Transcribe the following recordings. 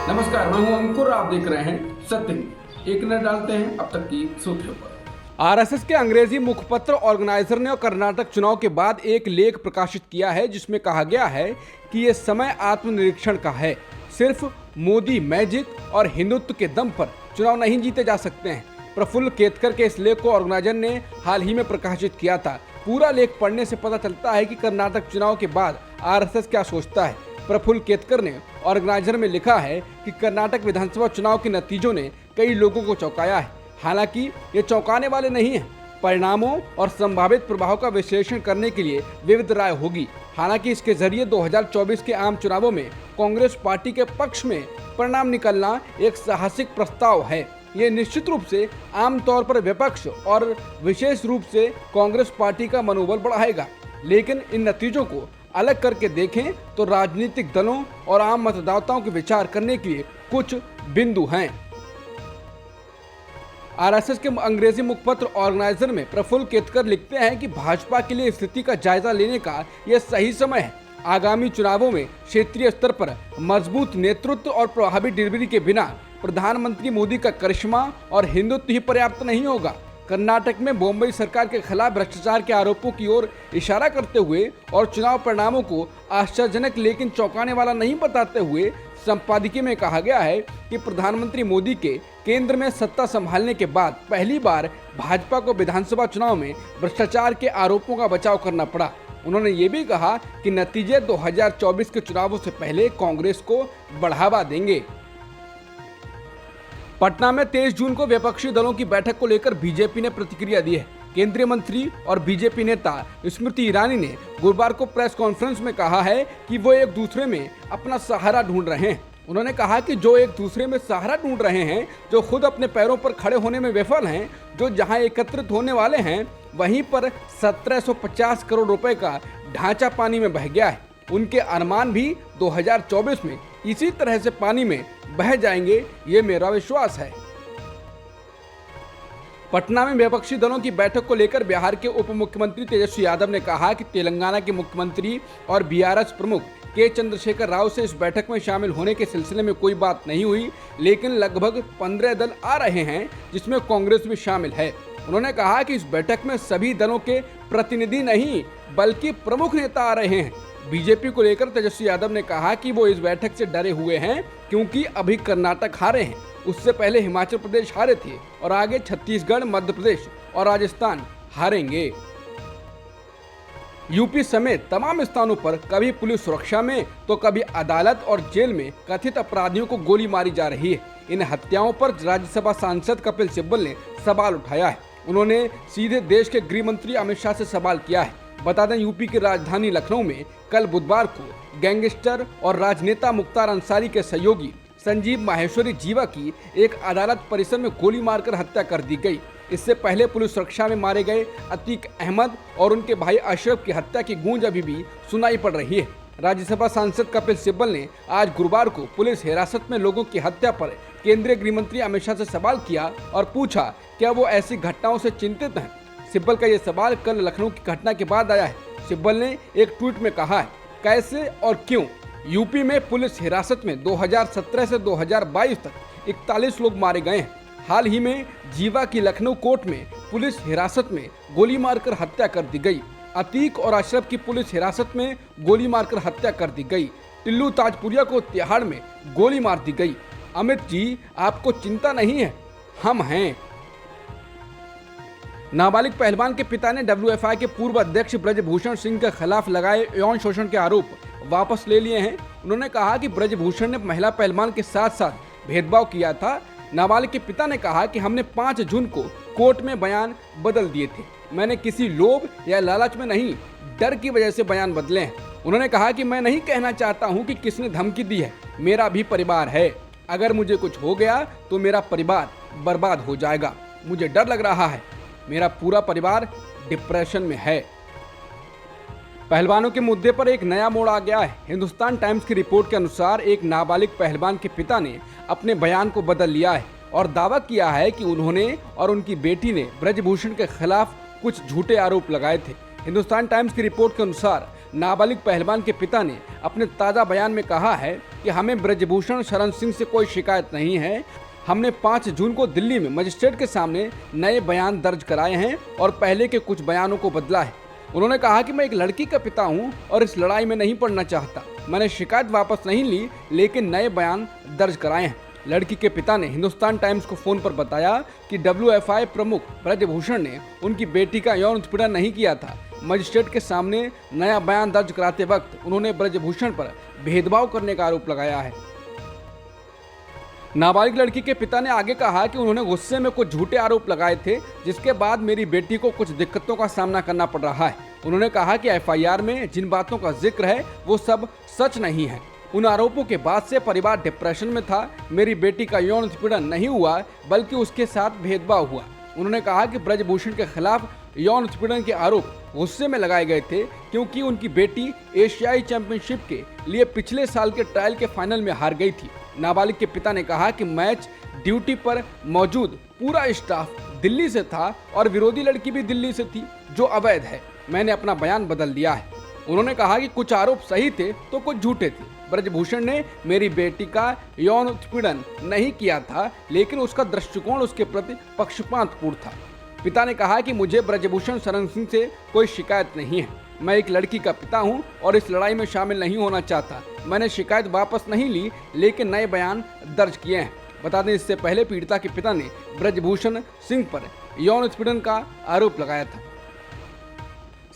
नमस्कार, मैं हूं अंकुर। आप देख रहे हैं सत्य न्यूज़। एक नजर डालते हैं अब तक की सुर्खियों पर। आरएसएस के अंग्रेजी मुखपत्र ऑर्गेनाइजर ने कर्नाटक चुनाव के बाद एक लेख प्रकाशित किया है जिसमें कहा गया है कि ये समय आत्मनिरीक्षण का है। सिर्फ मोदी मैजिक और हिंदुत्व के दम पर चुनाव नहीं जीते जा सकते हैं। प्रफुल्ल केतकर के इस लेख को ऑर्गेनाइजर ने हाल ही में प्रकाशित किया था। पूरा लेख पढ़ने से पता चलता है कि कर्नाटक चुनाव के बाद आरएसएस क्या सोचता है। प्रफुल्ल केतकर ने ऑर्गेनाइजर में लिखा है कि कर्नाटक विधानसभा चुनाव के नतीजों ने कई लोगों को चौंकाया है। हालांकि ये चौंकाने वाले नहीं हैं। परिणामों और संभावित प्रभाव का विश्लेषण करने के लिए विविध राय होगी। हालांकि इसके जरिए 2024 के आम चुनावों में कांग्रेस पार्टी के पक्ष में परिणाम निकलना एक साहसिक प्रस्ताव है। ये निश्चित रूप से आमतौर पर विपक्ष और विशेष रूप से कांग्रेस पार्टी का मनोबल बढ़ाएगा। लेकिन इन नतीजों को अलग करके देखें तो राजनीतिक दलों और आम मतदाताओं के विचार करने के लिए कुछ बिंदु हैं। आरएसएस के अंग्रेजी मुखपत्र ऑर्गेनाइजर में प्रफुल्ल केतकर लिखते हैं कि भाजपा के लिए स्थिति का जायजा लेने का यह सही समय है। आगामी चुनावों में क्षेत्रीय स्तर पर मजबूत नेतृत्व और प्रभावी डिलीवरी के बिना प्रधानमंत्री मोदी का करिश्मा और हिंदुत्व ही पर्याप्त नहीं होगा। कर्नाटक में बॉम्बे सरकार के खिलाफ भ्रष्टाचार के आरोपों की ओर इशारा करते हुए और चुनाव परिणामों को आश्चर्यजनक लेकिन चौंकाने वाला नहीं बताते हुए संपादकीय में कहा गया है कि प्रधानमंत्री मोदी के केंद्र में सत्ता संभालने के बाद पहली बार भाजपा को विधानसभा चुनाव में भ्रष्टाचार के आरोपों का बचाव करना पड़ा। उन्होंने ये भी कहा कि नतीजे 2024 के चुनावों से पहले कांग्रेस को बढ़ावा देंगे। पटना में 23 जून को विपक्षी दलों की बैठक को लेकर बीजेपी ने प्रतिक्रिया दी है। केंद्रीय मंत्री और बीजेपी नेता स्मृति ईरानी ने गुरुवार को प्रेस कॉन्फ्रेंस में कहा है कि वो एक दूसरे में अपना सहारा ढूंढ रहे हैं। उन्होंने कहा कि जो एक दूसरे में सहारा ढूंढ रहे हैं, जो खुद अपने पैरों पर खड़े होने में विफल हैं, जो जहां एकत्रित होने वाले हैं वहीं पर 1750 करोड़ रुपए का ढांचा पानी में बह गया है। उनके अनुमान भी 2024 में इसी तरह से पानी में बह जाएंगे, ये मेरा विश्वास है। पटना में विपक्षी दलों की बैठक को लेकर बिहार के उप मुख्यमंत्री तेजस्वी यादव ने कहा कि तेलंगाना के मुख्यमंत्री और बीआरएस प्रमुख के चंद्रशेखर राव से इस बैठक में शामिल होने के सिलसिले में कोई बात नहीं हुई, लेकिन लगभग 15 दल आ रहे हैं जिसमें कांग्रेस भी शामिल है। उन्होंने कहा कि इस बैठक में सभी दलों के प्रतिनिधि नहीं बल्कि प्रमुख नेता आ रहे हैं। बीजेपी को लेकर तेजस्वी यादव ने कहा कि वो इस बैठक से डरे हुए हैं क्योंकि अभी कर्नाटक हारे हैं, उससे पहले हिमाचल प्रदेश हारे थे और आगे छत्तीसगढ़, मध्य प्रदेश और राजस्थान हारेंगे। यूपी समेत तमाम स्थानों पर कभी पुलिस सुरक्षा में तो कभी अदालत और जेल में कथित अपराधियों को गोली मारी जा रही है। इन हत्याओं पर राज्यसभा सांसद कपिल सिब्बल ने सवाल उठाया है। उन्होंने सीधे देश के गृह मंत्री अमित शाह से सवाल किया है। बता दें, यूपी की राजधानी लखनऊ में कल बुधवार को गैंगस्टर और राजनेता मुख्तार अंसारी के सहयोगी संजीव माहेश्वरी जीवा की एक अदालत परिसर में गोली मारकर हत्या कर दी गई। इससे पहले पुलिस सुरक्षा में मारे गए अतीक अहमद और उनके भाई अशरफ की हत्या की गूंज अभी भी सुनाई पड़ रही है। राज्यसभा सांसद कपिल सिब्बल ने आज गुरुवार को पुलिस हिरासत में लोगों की हत्या पर केंद्रीय गृह मंत्री अमित शाह से सवाल किया और पूछा क्या वो ऐसी घटनाओं से चिंतित हैं। सिब्बल का ये सवाल कल लखनऊ की घटना के बाद आया है। सिब्बल ने एक ट्वीट में कहा है, कैसे और क्यों यूपी में पुलिस हिरासत में 2017 से 2022 तक 41 लोग मारे गए हैं। हाल ही में जीवा की लखनऊ कोर्ट में पुलिस हिरासत में गोली मारकर हत्या कर दी गई। अतीक और अशरफ की पुलिस हिरासत में गोली मारकर हत्या कर दी गई। टिल्लू ताजपुरिया को तिहाड़ में गोली मार दी गई। अमित जी, आपको चिंता नहीं है, हम हैं। नाबालिग पहलवान के पिता ने डब्ल्यूएफआई के पूर्व अध्यक्ष ब्रजभूषण सिंह के खिलाफ लगाए यौन शोषण के आरोप वापस ले लिए हैं। उन्होंने कहा कि ब्रजभूषण ने महिला पहलवान के साथ साथ भेदभाव किया था। नाबालिग के पिता ने कहा कि हमने 5 जून को कोर्ट में बयान बदल दिए थे। मैंने किसी लोभ या लालच में नहीं, डर की वजह से बयान बदले हैं। उन्होंने कहा कि मैं नहीं कहना चाहता हूं कि किसने धमकी दी है, मेरा भी परिवार है। अगर मुझे कुछ हो गया तो मेरा परिवार बर्बाद हो जाएगा। मुझे डर लग रहा है, मेरा पूरा परिवार डिप्रेशन में है। पहलवानों के मुद्दे पर एक नया मोड़ आ गया है। हिंदुस्तान टाइम्स की रिपोर्ट के अनुसार एक नाबालिग पहलवान के पिता ने अपने बयान को बदल लिया है और दावा किया है कि उन्होंने और उनकी बेटी ने ब्रजभूषण के खिलाफ कुछ झूठे आरोप लगाए थे। हिंदुस्तान टाइम्स की रिपोर्ट के अनुसार नाबालिग पहलवान के पिता ने अपने ताज़ा बयान में कहा है कि हमें ब्रजभूषण शरण सिंह से कोई शिकायत नहीं है। हमने 5 जून को दिल्ली में मजिस्ट्रेट के सामने नए बयान दर्ज कराए हैं और पहले के कुछ बयानों को बदला है। उन्होंने कहा कि मैं एक लड़की का पिता हूं और इस लड़ाई में नहीं पड़ना चाहता। मैंने शिकायत वापस नहीं ली, लेकिन नए बयान दर्ज कराए हैं। लड़की के पिता ने हिंदुस्तान टाइम्स को फोन पर बताया कि WFI प्रमुख ब्रजभूषण ने उनकी बेटी का यौन उत्पीड़न नहीं किया था। मजिस्ट्रेट के सामने नया बयान दर्ज कराते वक्त उन्होंने ब्रजभूषण पर भेदभाव करने का आरोप लगाया है। नाबालिग लड़की के पिता ने आगे कहा कि उन्होंने गुस्से में कुछ झूठे आरोप लगाए थे, जिसके बाद मेरी बेटी को कुछ दिक्कतों का सामना करना पड़ रहा है। उन्होंने कहा कि FIR में जिन बातों का जिक्र है वो सब सच नहीं है। उन आरोपों के बाद से परिवार डिप्रेशन में था। मेरी बेटी का यौन उत्पीड़न नहीं हुआ, बल्कि उसके साथ भेदभाव हुआ। उन्होंने कहा कि ब्रजभूषण के खिलाफ यौन उत्पीड़न के आरोप गुस्से में लगाए गए थे, क्योंकि उनकी बेटी एशियाई चैंपियनशिप के लिए पिछले साल के ट्रायल के फाइनल में हार गई थी। नाबालिग के पिता ने कहा कि मैच ड्यूटी पर मौजूद पूरा स्टाफ दिल्ली से था और विरोधी लड़की भी दिल्ली से थी, जो अवैध है। मैंने अपना बयान बदल दिया है। उन्होंने कहा कि कुछ आरोप सही थे तो कुछ झूठे थे। ब्रजभूषण ने मेरी बेटी का यौन उत्पीड़न नहीं किया था, लेकिन उसका दृष्टिकोण उसके प्रति पक्षपातपूर्ण था। पिता ने कहा कि मुझे ब्रजभूषण शरण सिंह से कोई शिकायत नहीं है। मैं एक लड़की का पिता हूं और इस लड़ाई में शामिल नहीं होना चाहता। मैंने शिकायत वापस नहीं ली, लेकिन नए बयान दर्ज किए हैं। बता दें, इससे पहले पीड़िता के पिता ने ब्रजभूषण सिंह पर यौन उत्पीड़न का आरोप लगाया था।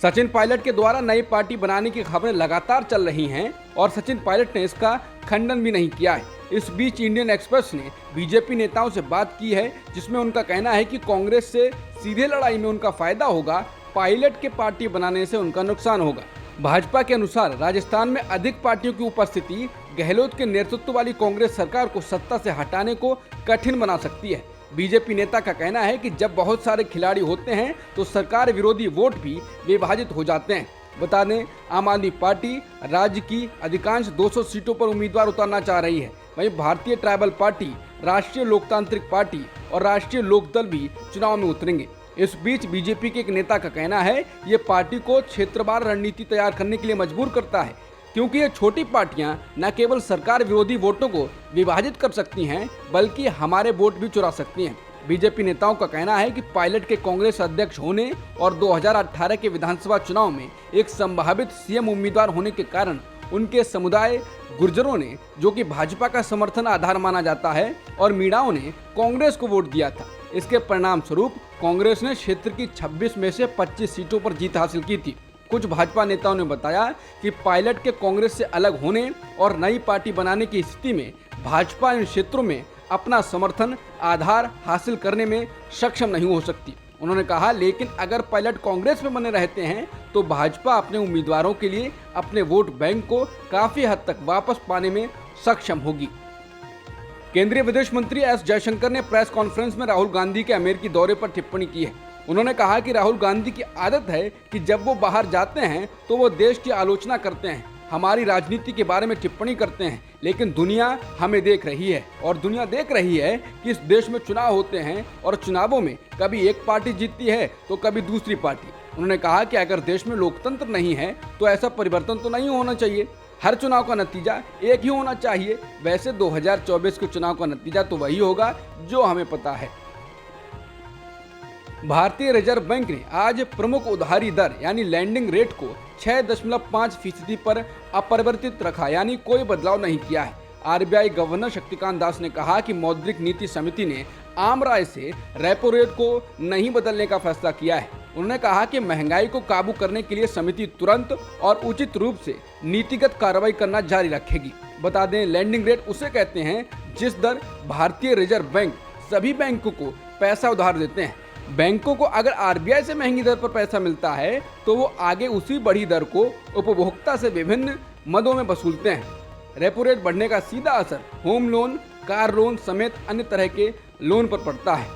सचिन पायलट के द्वारा नई पार्टी बनाने की खबरें लगातार चल रही हैं और सचिन पायलट ने इसका खंडन भी नहीं किया है। इस बीच इंडियन एक्सप्रेस ने बीजेपी नेताओं से बात की है, जिसमें उनका कहना है कि कांग्रेस से सीधे लड़ाई में उनका फायदा होगा, पायलट के पार्टी बनाने से उनका नुकसान होगा। भाजपा के अनुसार राजस्थान में अधिक पार्टियों की उपस्थिति गहलोत के नेतृत्व वाली कांग्रेस सरकार को सत्ता से हटाने को कठिन बना सकती है। बीजेपी नेता का कहना है कि जब बहुत सारे खिलाड़ी होते हैं तो सरकार विरोधी वोट भी विभाजित हो जाते हैं। बता दें, आम आदमी पार्टी राज्य की अधिकांश 200 सीटों पर उम्मीदवार उतारना चाह रही है। वहीं भारतीय ट्राइबल पार्टी, राष्ट्रीय लोकतांत्रिक पार्टी और राष्ट्रीय लोकदल भी चुनाव में उतरेंगे। इस बीच बीजेपी के एक नेता का कहना है ये पार्टी को क्षेत्रवार रणनीति तैयार करने के लिए मजबूर करता है, क्योंकि ये छोटी पार्टियां न केवल सरकार विरोधी वोटों को विभाजित कर सकती हैं, बल्कि हमारे वोट भी चुरा सकती हैं। बीजेपी नेताओं का कहना है कि पायलट के कांग्रेस अध्यक्ष होने और 2018 के विधानसभा चुनाव में एक संभावित CM उम्मीदवार होने के कारण उनके समुदाय गुर्जरों ने, जो कि भाजपा का समर्थन आधार माना जाता है, और मीणाओं ने कांग्रेस को वोट दिया था। इसके परिणाम स्वरूप कांग्रेस ने क्षेत्र की 26 में से 25 सीटों पर जीत हासिल की थी। कुछ भाजपा नेताओं ने बताया कि पायलट के कांग्रेस से अलग होने और नई पार्टी बनाने की स्थिति में भाजपा इन क्षेत्रों में अपना समर्थन आधार हासिल करने में सक्षम नहीं हो सकती। उन्होंने कहा, लेकिन अगर पायलट कांग्रेस में बने रहते हैं तो भाजपा अपने उम्मीदवारों के लिए अपने वोट बैंक को काफी हद तक वापस पाने में सक्षम होगी। केंद्रीय विदेश मंत्री एस जयशंकर ने प्रेस कॉन्फ्रेंस में राहुल गांधी के अमेरिकी दौरे पर टिप्पणी की है। उन्होंने कहा कि राहुल गांधी की आदत है कि जब वो बाहर जाते हैं तो वो देश की आलोचना करते हैं, हमारी राजनीति के बारे में टिप्पणी करते हैं, लेकिन दुनिया हमें देख रही है और दुनिया देख रही है कि इस देश में चुनाव होते हैं और चुनावों में कभी एक पार्टी जीतती है तो कभी दूसरी पार्टी। उन्होंने कहा कि अगर देश में लोकतंत्र नहीं है तो ऐसा परिवर्तन तो नहीं होना चाहिए, हर चुनाव का नतीजा एक ही होना चाहिए। वैसे 2024 के चुनाव का नतीजा तो वही होगा जो हमें पता है। भारतीय रिजर्व बैंक ने आज प्रमुख उधारी दर यानी लैंडिंग रेट को 6.5% पर अपरिवर्तित रखा, यानी कोई बदलाव नहीं किया है। RBI गवर्नर शक्तिकांत दास ने कहा कि मौद्रिक नीति समिति ने आम राय से रेपो रेट को नहीं बदलने का फैसला किया है। उन्होंने कहा कि महंगाई को काबू करने के लिए समिति तुरंत और उचित रूप से नीतिगत कार्रवाई करना जारी रखेगी। बता दें, लैंडिंग रेट उसे कहते हैं जिस दर भारतीय रिजर्व बैंक सभी बैंकों को पैसा उधार देते हैं। बैंकों को अगर RBI से महंगी दर पर पैसा मिलता है तो वो आगे उसी बढ़ी दर को उपभोक्ता से विभिन्न मदों में वसूलते हैं। रेपो रेट बढ़ने का सीधा असर होम लोन, कार लोन समेत अन्य तरह के लोन पर पड़ता है।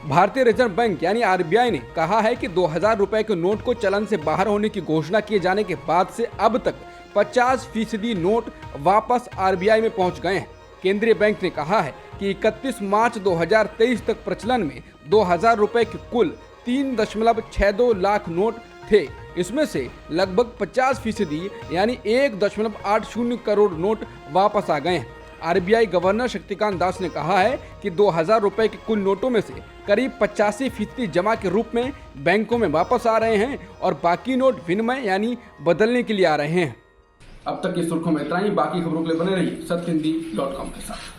भारतीय रिजर्व बैंक यानी RBI ने कहा है कि 2000 रुपए के नोट को चलन से बाहर होने की घोषणा किए जाने के बाद से अब तक 50% नोट वापस RBI में पहुंच गए हैं। केंद्रीय बैंक ने कहा है कि 31 मार्च 2023 तक प्रचलन में 2000 रुपए के कुल 3.62 लाख नोट थे। इसमें से लगभग 50% यानी 1.80 करोड़ नोट वापस आ गए हैं। आरबीआई गवर्नर शक्तिकांत दास ने कहा है कि 2000 रुपए के कुल नोटों में से करीब 85% जमा के रूप में बैंकों में वापस आ रहे हैं और बाकी नोट विनिमय यानी बदलने के लिए आ रहे हैं। अब तक की सुर्खियों में इतना ही। बाकी खबरों के लिए बने रहिए सत्यहिंदी.com के साथ।